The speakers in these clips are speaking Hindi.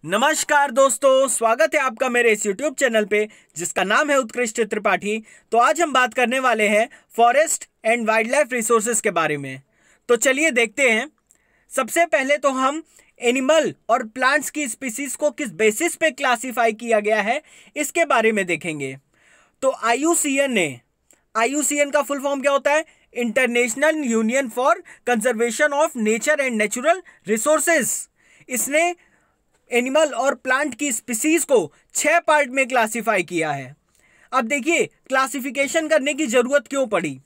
नमस्कार दोस्तों, स्वागत है आपका मेरे इस YouTube चैनल पे जिसका नाम है उत्कृष्ट त्रिपाठी। तो आज हम बात करने वाले हैं forest and wild life resources के बारे में। तो चलिए देखते हैं। सबसे पहले तो हम एनिमल और प्लांट्स की स्पीसीज को किस बेसिस पे क्लासिफाई किया गया है इसके बारे में देखेंगे। तो IUCN का फुल फॉर्म क्या होता है? International union for conservation of nature and natural resources. इसने एनिमल और प्लांट की स्पीसीज को 6 पार्ट में क्लासिफाई किया है। अब देखिए, क्लासिफिकेशन करने की जरूरत क्यों पड़ी?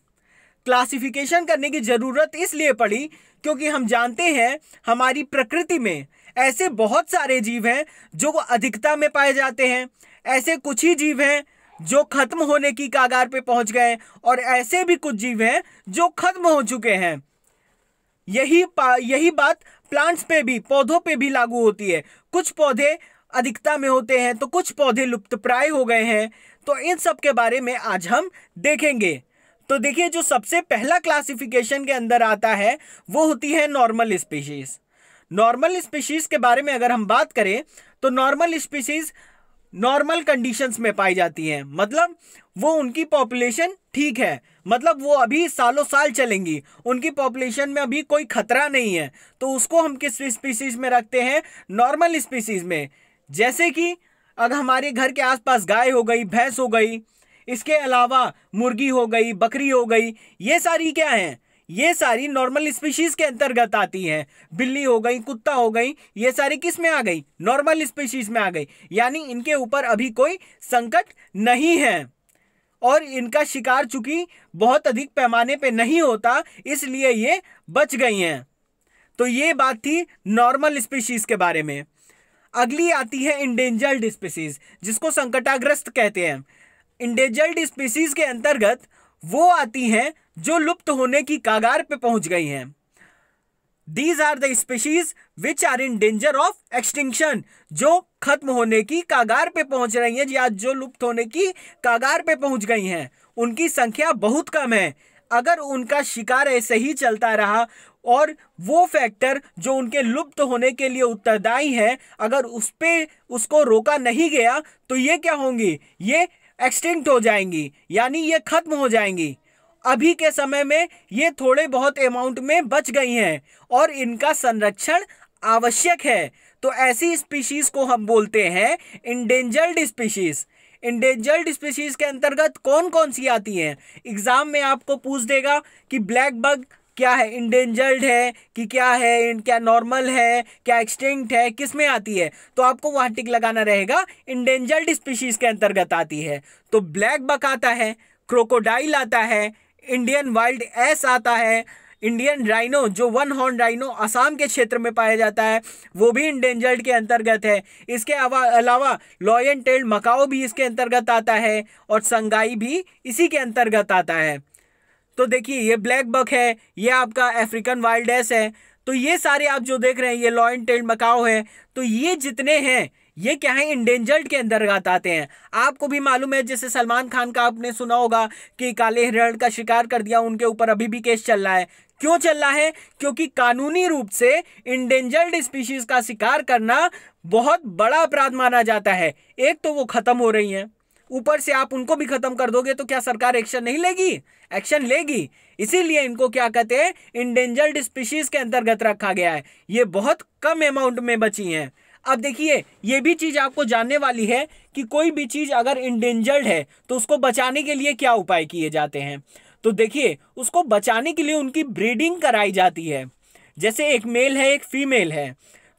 क्लासिफिकेशन करने की जरूरत इसलिए पड़ी क्योंकि हम जानते हैं हमारी प्रकृति में ऐसे बहुत सारे जीव हैं जो अधिकता में पाए जाते हैं, ऐसे कुछ ही जीव हैं जो खत्म होने की कगार पे पहुंच गए और ऐसे भी कुछ जीव हैं जो खत्म हो चुके हैं। यही बात प्लांट्स पे भी, पौधों पे भी लागू होती है। कुछ पौधे अधिकता में होते हैं तो कुछ पौधे लुप्तप्राय हो गए हैं। तो इन सब के बारे में आज हम देखेंगे। तो देखिए, जो सबसे पहला क्लासिफिकेशन के अंदर आता है वो होती है नॉर्मल स्पीशीज। नॉर्मल स्पीशीज के बारे में अगर हम बात करें तो नॉर्मल स्पीशीज नॉर्मल कंडीशंस में पाई जाती हैं, मतलब वो उनकी पॉपुलेशन ठीक है, मतलब वो अभी सालों साल चलेंगी, उनकी पॉपुलेशन में अभी कोई खतरा नहीं है, तो उसको हम किस स्पीसीज में रखते हैं? नॉर्मल स्पीसीज में। जैसे कि अगर हमारे घर के आसपास गाय हो गई, भैंस हो गई, इसके अलावा मुर्गी हो गई, बकरी हो गई, ये सारी क्या हैं? ये सारी नॉर्मल स्पीशीज के अंतर्गत आती हैं। बिल्ली हो गई, कुत्ता हो गई, ये सारी किस में आ गई? नॉर्मल स्पीशीज में आ गई। यानी इनके ऊपर अभी कोई संकट नहीं है और इनका शिकार चूंकि बहुत अधिक पैमाने पे नहीं होता, इसलिए ये बच गई हैं। तो ये बात थी नॉर्मल स्पीशीज के बारे में। अगली आती है इंडेंजर्ड स्पीशीज, जिसको संकटाग्रस्त कहते हैं। इंडेंजर्ड स्पीशीज के अंतर्गत वो आती हैं जो लुप्त होने की कगार पे पहुंच गई हैं। These are the species which are in danger of extinction, जो खत्म होने की कगार पे पहुंच रही हैं या जो लुप्त होने की कगार पे पहुंच गई हैं। उनकी संख्या बहुत कम है। अगर उनका शिकार ऐसे ही चलता रहा और वो फैक्टर जो उनके लुप्त होने के लिए उत्तरदायी है, अगर उसको रोका नहीं गया तो ये क्या होंगी? ये एक्सटिंक्ट हो जाएंगी, यानी ये खत्म हो जाएंगी। अभी के समय में ये थोड़े बहुत अमाउंट में बच गई हैं और इनका संरक्षण आवश्यक है। तो ऐसी स्पीशीज को हम बोलते हैं इंडेंजर्ड स्पीशीज। इंडेंजर्ड स्पीशीज के अंतर्गत कौन कौन सी आती हैं? एग्जाम में आपको पूछ देगा कि ब्लैक बग क्या है, इंडेंजर्ड है कि क्या है, क्या नॉर्मल है, क्या एक्सटिंक्ट है, किस में आती है? तो आपको वहां टिक लगाना रहेगा, इंडेंजर्ड स्पीशीज के अंतर्गत आती है। तो ब्लैक बक आता है, क्रोकोडाइल आता है, इंडियन वाइल्ड एस आता है, इंडियन राइनो जो वन हॉर्न राइनो असम के क्षेत्र में पाया जाता है वो भी इंडेंजर्ड के अंतर्गत है। इसके अलावा लॉयन टेल्ड मकाओ भी इसके अंतर्गत आता है और संगाई भी इसी के अंतर्गत आता है। तो देखिए, ये ब्लैक बक है, ये आपका अफ्रीकन वाइल्ड एस है। तो ये सारे आप जो देख रहे हैं, ये लॉयन टेल्ड मकाओ है। तो ये जितने हैं ये क्या है? इंडेंजर्ड के अंतर्गत आते हैं। आपको भी मालूम है, जैसे सलमान खान का आपने सुना होगा कि काले हिरण का शिकार कर दिया, उनके ऊपर अभी भी केस चल रहा है। क्यों चल रहा है? क्योंकि कानूनी रूप से इंडेंजर्ड स्पीशीज का शिकार करना बहुत बड़ा अपराध माना जाता है। एक तो वो खत्म हो रही हैं, ऊपर से आप उनको भी खत्म कर दोगे तो क्या सरकार एक्शन नहीं लेगी? एक्शन लेगी। इसीलिए इनको क्या कहते हैं? इंडेंजर्ड स्पीशीज के अंतर्गत रखा गया है। ये बहुत कम अमाउंट में बची हैं। अब देखिए, ये भी चीज आपको जानने वाली है कि कोई भी चीज अगर इंडेंजर्ड है तो उसको बचाने के लिए क्या उपाय किए जाते हैं। तो देखिए, उसको बचाने के लिए उनकी ब्रीडिंग कराई जाती है। जैसे एक मेल है, एक फीमेल है,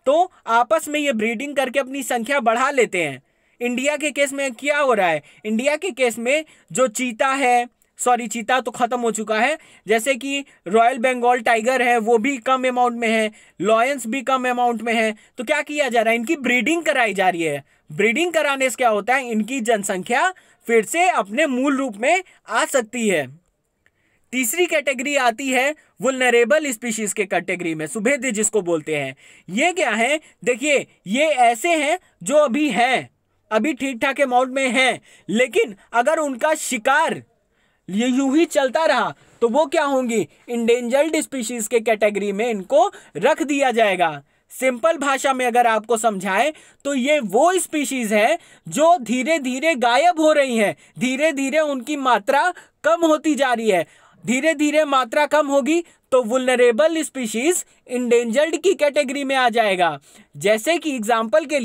तो आपस में ये ब्रीडिंग करके अपनी संख्या बढ़ा लेते हैं। इंडिया के केस में क्या हो रहा है? इंडिया के केस में जो चीता तो खत्म हो चुका है, जैसे कि रॉयल बंगाल टाइगर है वो भी कम अमाउंट में है, लॉयंस भी कम अमाउंट में है। तो क्या किया जा रहा है? इनकी ब्रीडिंग कराई जा रही है। ब्रीडिंग कराने से क्या होता है? इनकी जनसंख्या फिर से अपने मूल रूप में आ सकती है। तीसरी कैटेगरी आती है वुल्नरेबल स्पीशीज के कैटेगरी में, सुभेद्य जिसको बोलते हैं। ये क्या है? देखिए, ये ऐसे हैं जो अभी ठीक ठाक अमाउंट में हैं, लेकिन अगर उनका शिकार ये यूं ही चलता रहा तो वो क्या होंगी? इंडेंजर्ड स्पीशीज के कैटेगरी में इनको रख दिया जाएगा। सिंपल भाषा में अगर आपको समझाए तो ये वो स्पीशीज है जो धीरे धीरे गायब हो रही हैं, धीरे धीरे उनकी मात्रा कम होती जा रही है। धीरे धीरे मात्रा कम होगी तो वुल्नरेबल स्पीशीज इंडेंजर्ड की कैटेगरी में आ जाएगा। जैसे कि एग्जाम्पल के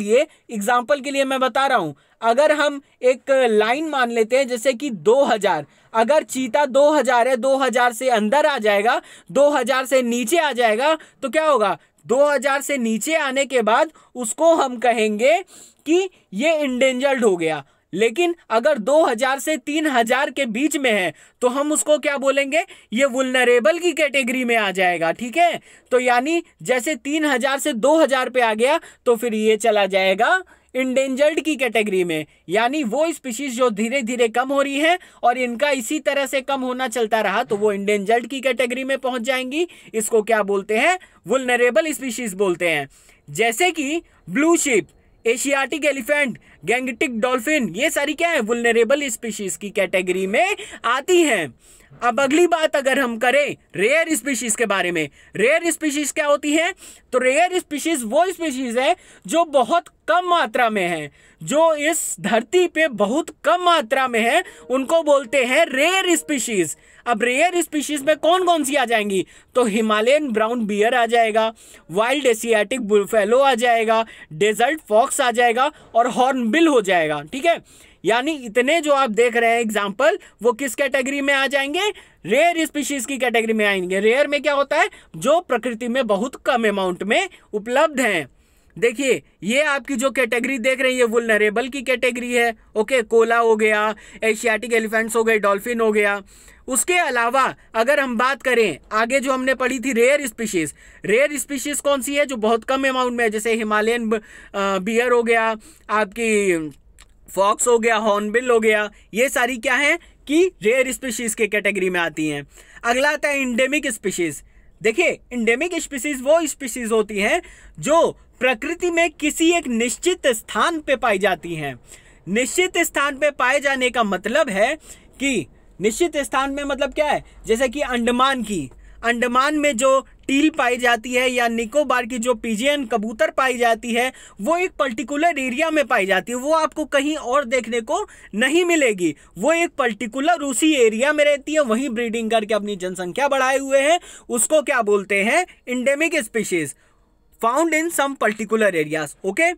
लिए मैं बता रहा हूं, अगर हम एक लाइन मान लेते हैं जैसे कि 2000, अगर चीता 2000 है, 2000 से अंदर आ जाएगा, 2000 से नीचे आ जाएगा तो क्या होगा, 2000 से नीचे आने के बाद उसको हम कहेंगे कि ये इंडेंजर्ड हो गया। लेकिन अगर 2000 से 3000 के बीच में है तो हम उसको क्या बोलेंगे, ये वुल्नरेबल की कैटेगरी में आ जाएगा। ठीक है, तो यानी जैसे 3000 से 2000 पे आ गया तो फिर ये चला जाएगा इंडेंजर्ड की कैटेगरी में, यानी वो स्पीशीज जो धीरे धीरे कम हो रही है और इनका इसी तरह से कम होना चलता रहा तो वो इंडेंजर्ड की कैटेगरी में पहुंच जाएंगी। इसको क्या बोलते हैं, वुल्नरेबल स्पीशीज बोलते हैं। जैसे कि blue ship, Asiatic elephant, Gangetic dolphin, ये सारी क्या है, वुल्नरेबल स्पीशीज की कैटेगरी में आती हैं। अब अगली बात अगर हम करें रेयर स्पीशीज के बारे में, रेयर स्पीशीज क्या होती है, तो रेयर स्पीशीज वो स्पीशीज है जो बहुत कम मात्रा में है, जो इस धरती पे बहुत कम मात्रा में है, उनको बोलते हैं रेयर स्पीशीज। अब रेयर स्पीशीज में कौन कौन सी आ जाएंगी, तो हिमालयन ब्राउन बियर आ जाएगा, वाइल्ड एशियाटिक बुलफेलो आ जाएगा, डेजर्ट फॉक्स आ जाएगा और हॉर्नबिल हो जाएगा। ठीक है, यानी इतने जो आप देख रहे हैं एग्जाम्पल, वो किस कैटेगरी में आ जाएंगे, रेयर स्पीशीज की कैटेगरी में आएंगे। रेयर में क्या होता है, जो प्रकृति में बहुत कम अमाउंट में उपलब्ध हैं। देखिए ये आपकी जो कैटेगरी देख रही है वुल्नरेबल की कैटेगरी है। ओके, कोला हो गया, एशियाटिक एलिफेंट्स हो गए, डॉल्फिन हो गया। उसके अलावा अगर हम बात करें आगे जो हमने पढ़ी थी रेयर स्पीशीज, रेयर स्पीशीज कौन सी है, जो बहुत कम अमाउंट में है, जैसे हिमालयन बियर हो गया, आपकी फॉक्स हो गया, हॉर्नबिल हो गया, ये सारी क्या है कि रेयर स्पीशीज के कैटेगरी में आती हैं। अगला आता है इंडेमिक स्पीशीज। देखिए इंडेमिक स्पीशीज वो स्पीशीज होती हैं जो प्रकृति में किसी एक निश्चित स्थान पे पाई जाती हैं। निश्चित स्थान पे पाए जाने का मतलब है कि निश्चित स्थान में मतलब क्या है, जैसे कि अंडमान में जो टील पाई जाती है या निकोबार की जो पिजियन कबूतर पाई जाती है वो एक पर्टिकुलर एरिया में पाई जाती है, वो आपको कहीं और देखने को नहीं मिलेगी। वो एक पर्टिकुलर उसी एरिया में रहती है, वहीं ब्रीडिंग करके अपनी जनसंख्या बढ़ाए हुए हैं। उसको क्या बोलते हैं, endemic species, found in some particular areas. Okay,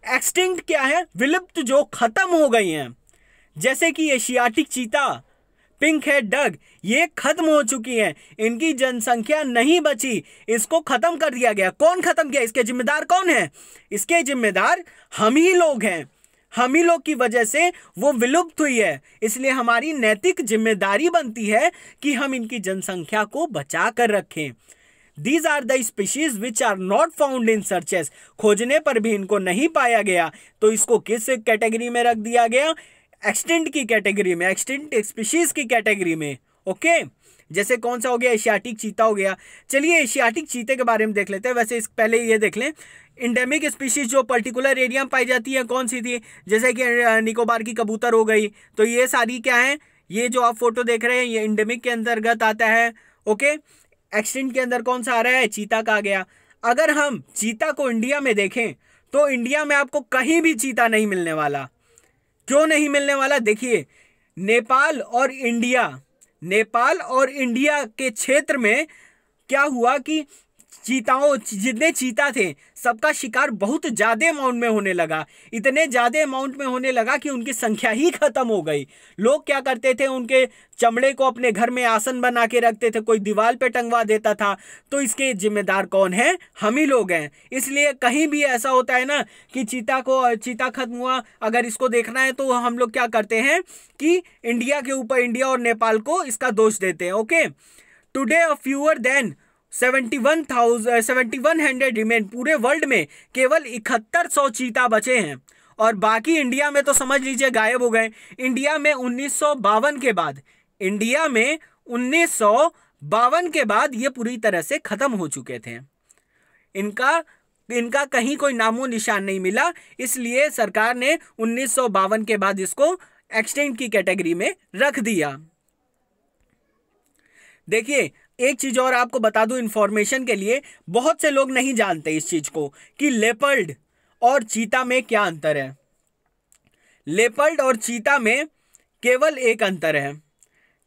extinct क्या है, विलुप्त जो खत्म हो गई हैं, जैसे कि एशियाटिक चीता, पिंक हेड डग, ये खत्म हो चुकी हैं, इनकी जनसंख्या नहीं बची, इसको खत्म कर दिया गया। कौन खत्म किया, इसके जिम्मेदार कौन है, इसके जिम्मेदार हम ही लोग हैं। हम ही लोग की वजह से वो विलुप्त हुई है, इसलिए हमारी नैतिक जिम्मेदारी बनती है कि हम इनकी जनसंख्या को बचा कर रखें। These are the species which are not found in searches, खोजने पर भी इनको नहीं पाया गया, तो इसको किस कैटेगरी में रख दिया गया, एक्सटिंक्ट की कैटेगरी में, एक्सटिंक्ट स्पीशीज की कैटेगरी में। ओके, जैसे कौन सा हो गया, एशियाटिक चीता हो गया। चलिए एशियाटिक चीते के बारे में देख लेते हैं। वैसे इस पहले ये देख लें, इंडेमिक स्पीशीज जो पर्टिकुलर एरिया में पाई जाती है कौन सी थी, जैसे कि निकोबार की कबूतर हो गई, तो ये सारी क्या है, ये जो आप फोटो देख रहे हैं ये इंडेमिक के अंतर्गत आता है। ओके, एक्सटिंक्ट के अंदर कौन सा आ रहा है, चीता का आ गया। अगर हम चीता को इंडिया में देखें तो इंडिया में आपको कहीं भी चीता नहीं मिलने वाला। क्यों नहीं मिलने वाला, देखिए नेपाल और इंडिया के क्षेत्र में क्या हुआ कि चीताओं, जितने चीता थे सबका शिकार बहुत ज़्यादा अमाउंट में होने लगा, इतने ज़्यादा अमाउंट में होने लगा कि उनकी संख्या ही खत्म हो गई। लोग क्या करते थे, उनके चमड़े को अपने घर में आसन बना के रखते थे, कोई दीवार पे टंगवा देता था। तो इसके जिम्मेदार कौन है, हम ही लोग हैं। इसलिए कहीं भी ऐसा होता है ना कि चीता खत्म हुआ, अगर इसको देखना है तो हम लोग क्या करते हैं कि इंडिया के ऊपर, इंडिया और नेपाल को इसका दोष देते हैं। Okay, today fewer than 7100 remain, पूरे वर्ल्ड में केवल 7100 चीता बचे हैं और बाकी इंडिया में तो समझ लीजिए गायब हो गए। इंडिया में 1952 के बाद ये पूरी तरह से खत्म हो चुके थे। इनका कहीं कोई नामो निशान नहीं मिला, इसलिए सरकार ने 1952 के बाद इसको एक्सटिंक्ट की कैटेगरी में रख दिया। देखिए एक चीज और आपको बता दूं इंफॉर्मेशन के लिए, बहुत से लोग नहीं जानते इस चीज को कि लेपर्ड और चीता में क्या अंतर है। लेपर्ड और चीता में केवल एक अंतर है।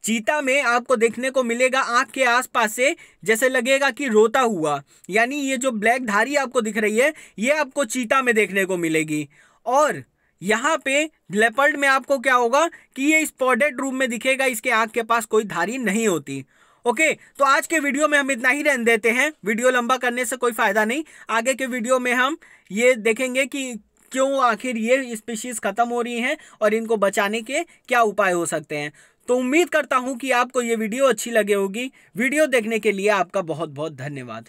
चीता में आपको देखने को मिलेगा आंख के आसपास से जैसे लगेगा कि रोता हुआ, यानी ये जो ब्लैक धारी आपको दिख रही है ये आपको चीता में देखने को मिलेगी। और यहाँ पे लेपर्ड में आपको क्या होगा कि ये स्पॉटेड रूप में दिखेगा, इसके आंख के पास कोई धारी नहीं होती। ओके, तो आज के वीडियो में हम इतना ही रहने देते हैं, वीडियो लंबा करने से कोई फायदा नहीं। आगे के वीडियो में हम ये देखेंगे कि क्यों आखिर ये स्पीशीज खत्म हो रही हैं और इनको बचाने के क्या उपाय हो सकते हैं। तो उम्मीद करता हूं कि आपको ये वीडियो अच्छी लगी होगी। वीडियो देखने के लिए आपका बहुत बहुत धन्यवाद।